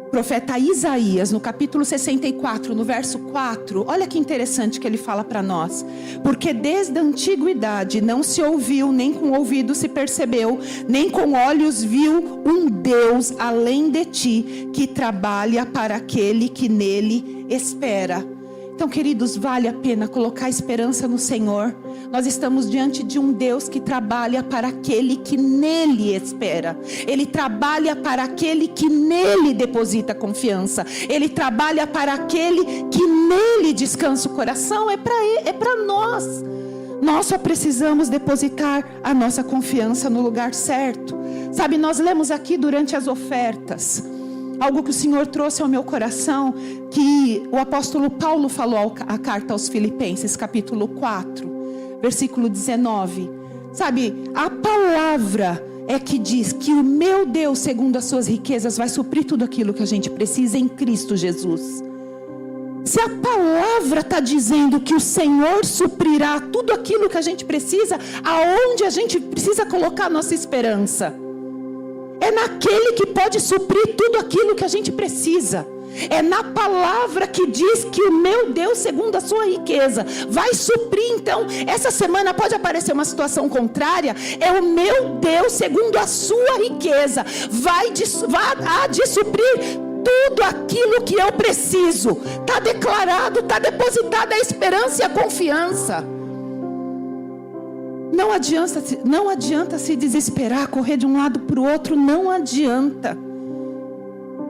profeta Isaías, no capítulo 64, no verso 4, olha que interessante que ele fala para nós. Porque desde a antiguidade não se ouviu, nem com ouvido se percebeu, nem com olhos viu um Deus além de ti, que trabalha para aquele que nele espera. Então, queridos, vale a pena colocar esperança no Senhor. Nós estamos diante de um Deus que trabalha para aquele que nele espera. Ele trabalha para aquele que nele deposita confiança. Ele trabalha para aquele que nele descansa o coração. É para nós. Nós só precisamos depositar a nossa confiança no lugar certo. Sabe, nós lemos aqui durante as ofertas algo que o Senhor trouxe ao meu coração, que o apóstolo Paulo falou a carta aos Filipenses, capítulo 4, versículo 19. Sabe, a palavra é que diz que o meu Deus, segundo as suas riquezas, vai suprir tudo aquilo que a gente precisa em Cristo Jesus. Se a palavra está dizendo que o Senhor suprirá tudo aquilo que a gente precisa, aonde a gente precisa colocar a nossa esperança? É naquele que pode suprir tudo aquilo que a gente precisa. É na palavra que diz que o meu Deus, segundo a sua riqueza, vai suprir. Então, essa semana pode aparecer uma situação contrária. É o meu Deus, segundo a sua riqueza, há de suprir tudo aquilo que eu preciso. Está declarado, está depositada a esperança e a confiança. Não adianta se desesperar, correr de um lado para o outro, não adianta.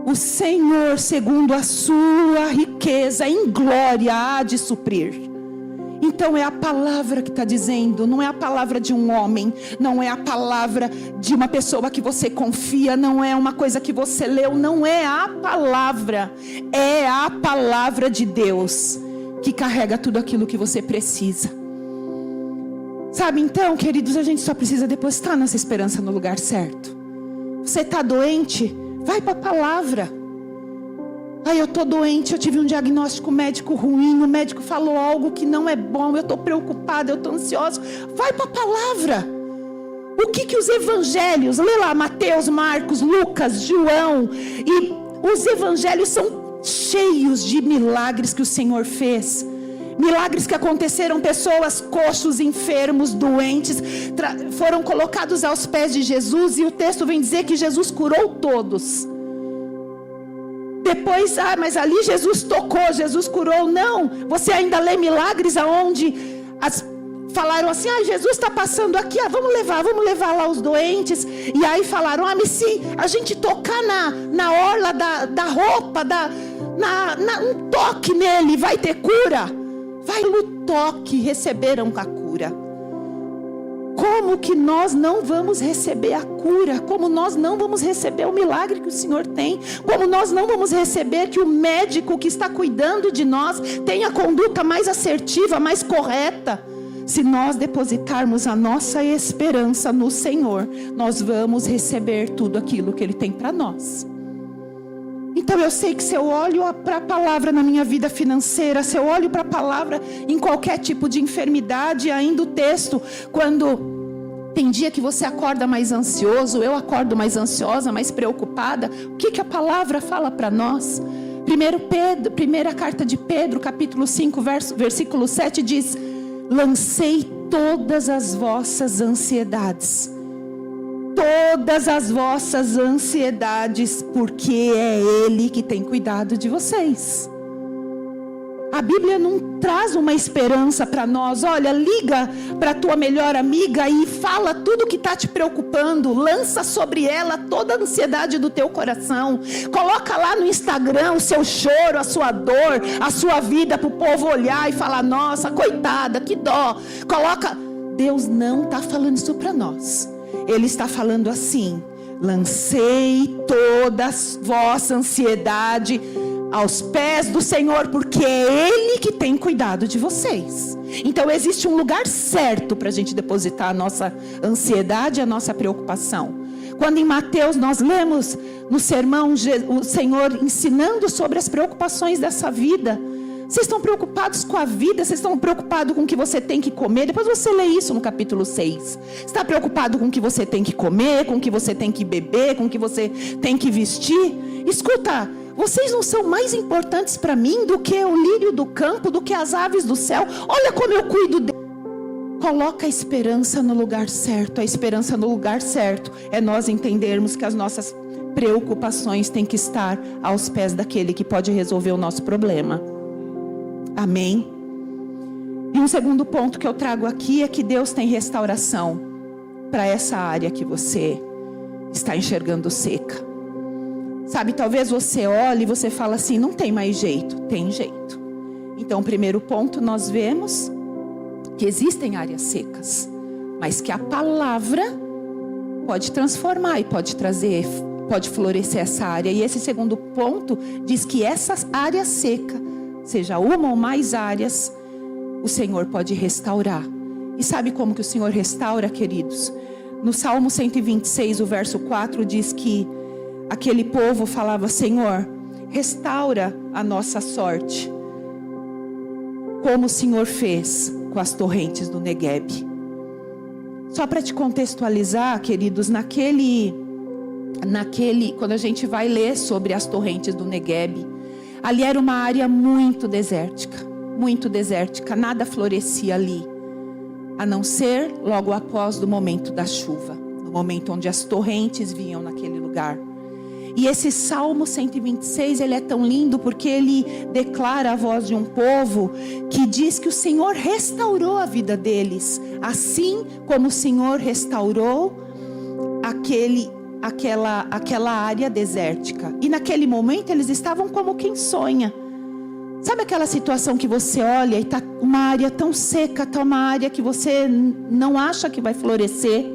o Senhor, segundo a sua riqueza em glória, há de suprir. Então é a palavra que está dizendo, não é a palavra de um homem, não é a palavra de uma pessoa que você confia, não é uma coisa que você leu, não é a palavra, é a palavra de Deus que carrega tudo aquilo que você precisa. Sabe, então, queridos, a gente só precisa depositar nossa esperança no lugar certo. Você está doente? Vai para a palavra. Eu estou doente, eu tive um diagnóstico médico ruim, o médico falou algo que não é bom, eu estou preocupada, eu estou ansiosa. Vai para a palavra. O que os evangelhos, lê lá Mateus, Marcos, Lucas, João, e os evangelhos são cheios de milagres que o Senhor fez. Milagres que aconteceram, pessoas, coxos, enfermos, doentes, foram colocados aos pés de Jesus, e o texto vem dizer que Jesus curou todos. Depois, mas ali Jesus tocou, Jesus curou. Não, você ainda lê milagres aonde falaram assim, Jesus está passando aqui, vamos levar lá os doentes. E aí falaram, mas se a gente tocar na orla da roupa, um toque nele, vai ter cura. Vai no toque, receberam a cura. Como que nós não vamos receber a cura? Como nós não vamos receber o milagre que o Senhor tem? Como nós não vamos receber que o médico que está cuidando de nós tenha a conduta mais assertiva, mais correta? Se nós depositarmos a nossa esperança no Senhor, nós vamos receber tudo aquilo que Ele tem para nós. Então eu sei que se eu olho para a palavra na minha vida financeira, se eu olho para a palavra em qualquer tipo de enfermidade, ainda o texto, quando tem dia que você acorda mais ansioso, eu acordo mais ansiosa, mais preocupada, o que a palavra fala para nós? Primeira carta de Pedro, capítulo 5, versículo 7 diz, lancei todas as vossas ansiedades, porque é Ele que tem cuidado de vocês. A Bíblia não traz uma esperança para nós. Olha, liga para a tua melhor amiga e fala tudo que está te preocupando. Lança sobre ela toda a ansiedade do teu coração. Coloca lá no Instagram o seu choro, a sua dor, a sua vida para o povo olhar e falar, nossa, coitada, que dó. Deus não está falando isso para nós. Ele está falando assim, lancei toda a vossa ansiedade aos pés do Senhor, porque é Ele que tem cuidado de vocês. Então existe um lugar certo para a gente depositar a nossa ansiedade, a nossa preocupação. Quando em Mateus nós lemos no sermão o Senhor ensinando sobre as preocupações dessa vida. Vocês estão preocupados com a vida? Vocês estão preocupados com o que você tem que comer? Depois você lê isso no capítulo 6. Você está preocupado com o que você tem que comer, com o que você tem que beber, com o que você tem que vestir? Escuta, vocês não são mais importantes para mim do que o lírio do campo, do que as aves do céu? Olha como eu cuido deles. Coloca a esperança no lugar certo. A esperança no lugar certo é nós entendermos que as nossas preocupações têm que estar aos pés daquele que pode resolver o nosso problema. Amém? E um segundo ponto que eu trago aqui é que Deus tem restauração para essa área que você está enxergando seca. Sabe, talvez você olhe e você fala assim, não tem mais jeito. Tem jeito. Então, o primeiro ponto, nós vemos que existem áreas secas, mas que a palavra pode transformar e pode trazer, pode florescer essa área. E esse segundo ponto diz que essa área seca, seja uma ou mais áreas, o Senhor pode restaurar. E sabe como que o Senhor restaura, queridos? No Salmo 126, o verso 4 diz que aquele povo falava, Senhor, restaura a nossa sorte, como o Senhor fez com as torrentes do Negueb. Só para te contextualizar, queridos, quando a gente vai ler sobre as torrentes do Negueb, ali era uma área muito desértica, nada florescia ali, a não ser logo após o momento da chuva, no momento onde as torrentes vinham naquele lugar. E esse Salmo 126, ele é tão lindo porque ele declara a voz de um povo que diz que o Senhor restaurou a vida deles, assim como o Senhor restaurou aquela área desértica. E naquele momento eles estavam como quem sonha. Sabe aquela situação que você olha e está uma área tão seca, está uma área que você não acha que vai florescer,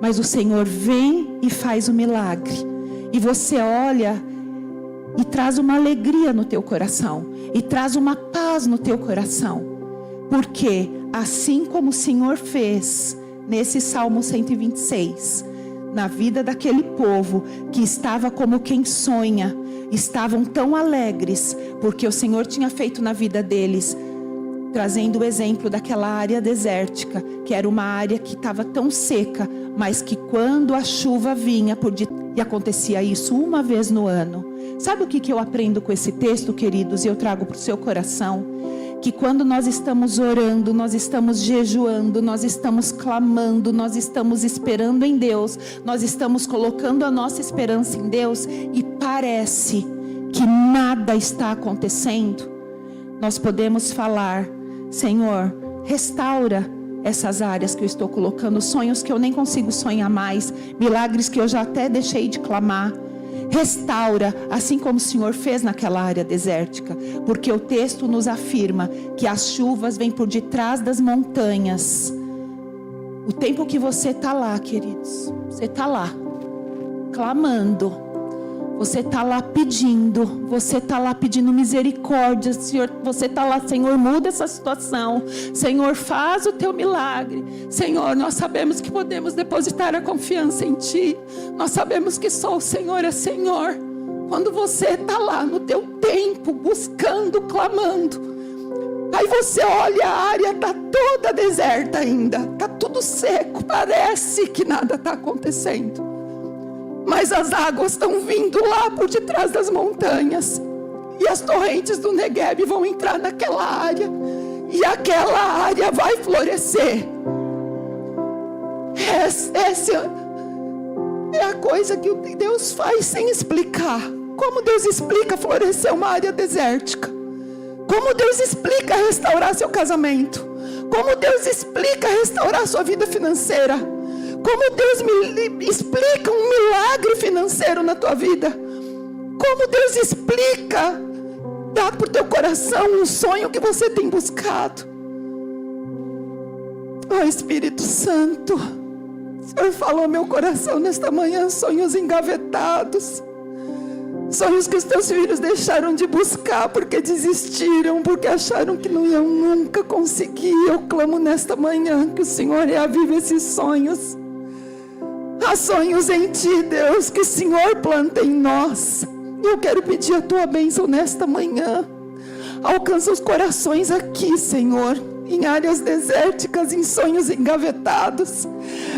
mas o Senhor vem e faz o milagre. E você olha e traz uma alegria no teu coração, e traz uma paz no teu coração. Porque assim como o Senhor fez nesse Salmo 126, na vida daquele povo que estava como quem sonha, estavam tão alegres, porque o Senhor tinha feito na vida deles, trazendo o exemplo daquela área desértica, que era uma área que estava tão seca, mas que quando a chuva vinha, e acontecia isso uma vez no ano. Sabe o que eu aprendo com esse texto, queridos, e eu trago para o seu coração? Que quando nós estamos orando, nós estamos jejuando, nós estamos clamando, nós estamos esperando em Deus, nós estamos colocando a nossa esperança em Deus e parece que nada está acontecendo, nós podemos falar: Senhor, restaura essas áreas que eu estou colocando, sonhos que eu nem consigo sonhar mais, milagres que eu já até deixei de clamar. Restaura, assim como o Senhor fez naquela área desértica, porque o texto nos afirma que as chuvas vêm por detrás das montanhas. O tempo que você está lá, queridos, você está lá clamando, você está lá pedindo, você está lá pedindo misericórdia, Senhor, você está lá: Senhor, muda essa situação, Senhor, faz o teu milagre. Senhor, nós sabemos que podemos depositar a confiança em Ti, nós sabemos que só o Senhor é Senhor. Quando você está lá no teu tempo, buscando, clamando, aí você olha, a área está toda deserta ainda, está tudo seco, parece que nada está acontecendo. Mas as águas estão vindo lá por detrás das montanhas. E as torrentes do Negueb vão entrar naquela área. E aquela área vai florescer. Essa é a coisa que Deus faz sem explicar. Como Deus explica florescer uma área desértica? Como Deus explica restaurar seu casamento? Como Deus explica restaurar sua vida financeira? Como Deus me explica um milagre financeiro na tua vida? Como Deus explica dar para o teu coração um sonho que você tem buscado? Oh, Espírito Santo, o Senhor falou ao meu coração nesta manhã, sonhos engavetados, sonhos que os teus filhos deixaram de buscar porque desistiram, porque acharam que não iam nunca conseguir. Eu clamo nesta manhã que o Senhor reavive esses sonhos. Há sonhos em Ti, Deus, que o Senhor planta em nós. Eu quero pedir a Tua bênção nesta manhã. Alcança os corações aqui, Senhor, em áreas desérticas, em sonhos engavetados,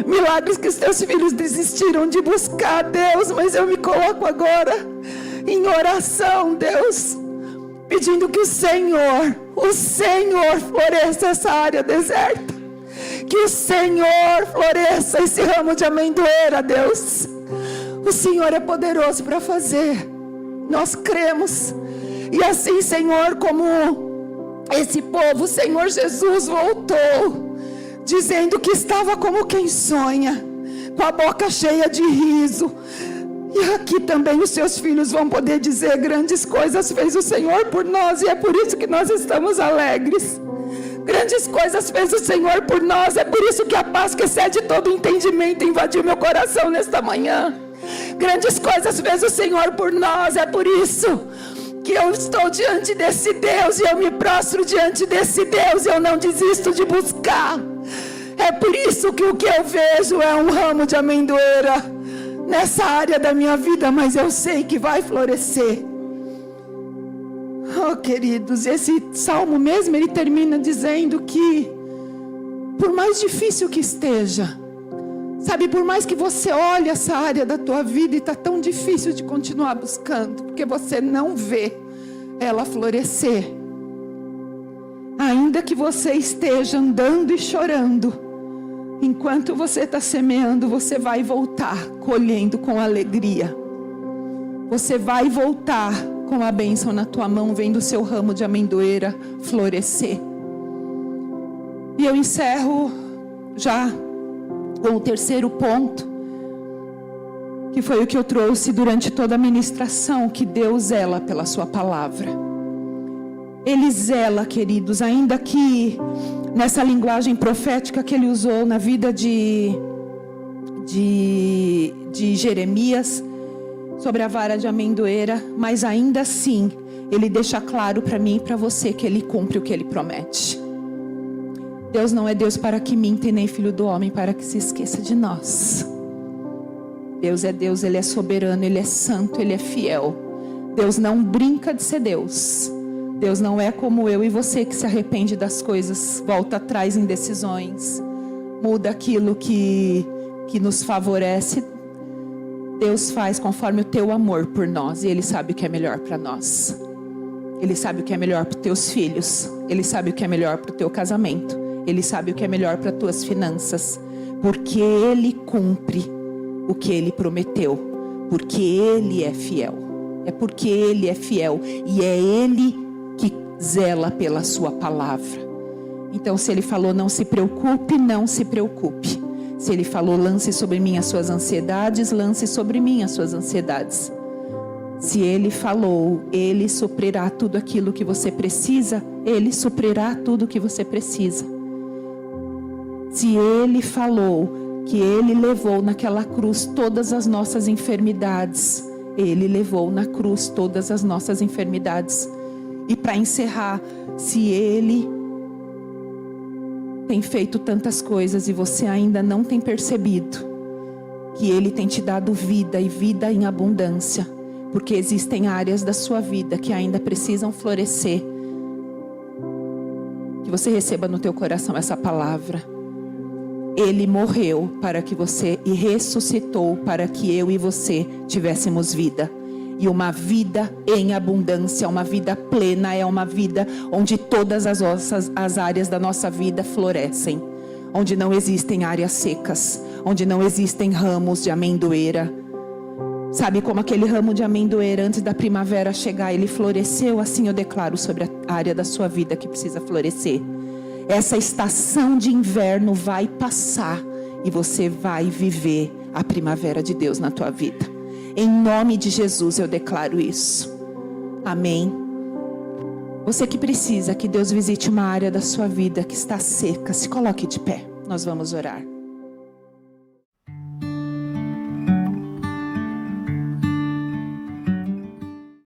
milagres que os Teus filhos desistiram de buscar, Deus. Mas eu me coloco agora em oração, Deus, pedindo que o Senhor floresça essa área deserta. Que o Senhor floresça esse ramo de amendoeira, Deus. O Senhor é poderoso para fazer. Nós cremos. E assim, Senhor, como esse povo, o Senhor Jesus voltou, dizendo que estava como quem sonha, com a boca cheia de riso. E aqui também os seus filhos vão poder dizer: grandes coisas fez o Senhor por nós, e é por isso que nós estamos alegres. Grandes coisas fez o Senhor por nós, é por isso que a paz que excede todo entendimento invadiu meu coração nesta manhã. Grandes coisas fez o Senhor por nós, é por isso que eu estou diante desse Deus, e eu me prostro diante desse Deus, e eu não desisto de buscar. É por isso que o que eu vejo é um ramo de amendoeira nessa área da minha vida, mas eu sei que vai florescer. Oh, queridos, esse salmo mesmo, ele termina dizendo que por mais difícil que esteja, sabe, por mais que você olhe essa área da tua vida e está tão difícil de continuar buscando, porque você não vê ela florescer, ainda que você esteja andando e chorando, enquanto você está semeando, você vai voltar colhendo com alegria. Você vai voltar com a bênção na tua mão, vendo o seu ramo de amendoeira florescer. E eu encerro já com o terceiro ponto. que foi o que eu trouxe durante toda a ministração, que Deus zela pela sua palavra. Ele zela, queridos, ainda que nessa linguagem profética que ele usou na vida de Jeremias, sobre a vara de amendoeira, mas ainda assim, ele deixa claro para mim e para você que ele cumpre o que ele promete. Deus não é Deus para que minta e nem filho do homem para que se esqueça de nós. Deus é Deus, Ele é soberano, Ele é santo, Ele é fiel. Deus não brinca de ser Deus. Deus não é como eu e você que se arrepende das coisas, volta atrás em decisões, muda aquilo que nos favorece. Deus faz conforme o teu amor por nós, e Ele sabe o que é melhor para nós. Ele sabe o que é melhor para os teus filhos, Ele sabe o que é melhor para o teu casamento, Ele sabe o que é melhor para as tuas finanças, porque Ele cumpre o que Ele prometeu, porque Ele é fiel. É porque Ele é fiel e é Ele que zela pela sua palavra. Então, se Ele falou não se preocupe, não se preocupe. Se Ele falou lance sobre mim as suas ansiedades, lance sobre mim as suas ansiedades. Se Ele falou, Ele suprirá tudo aquilo que você precisa, Ele suprirá tudo que você precisa. Se Ele falou que Ele levou naquela cruz todas as nossas enfermidades, Ele levou na cruz todas as nossas enfermidades. E para encerrar, se Ele tem feito tantas coisas e você ainda não tem percebido que Ele tem te dado vida e vida em abundância, porque existem áreas da sua vida que ainda precisam florescer, que você receba no teu coração essa palavra. Ele morreu para que você, e ressuscitou para que eu e você tivéssemos vida. E uma vida em abundância, uma vida plena, é uma vida onde todas as áreas da nossa vida florescem. Onde não existem áreas secas, onde não existem ramos de amendoeira. Sabe como aquele ramo de amendoeira antes da primavera chegar, ele floresceu? Assim eu declaro sobre a área da sua vida que precisa florescer. Essa estação de inverno vai passar e você vai viver a primavera de Deus na tua vida. Em nome de Jesus eu declaro isso. Amém. Você que precisa que Deus visite uma área da sua vida que está seca, se coloque de pé. Nós vamos orar.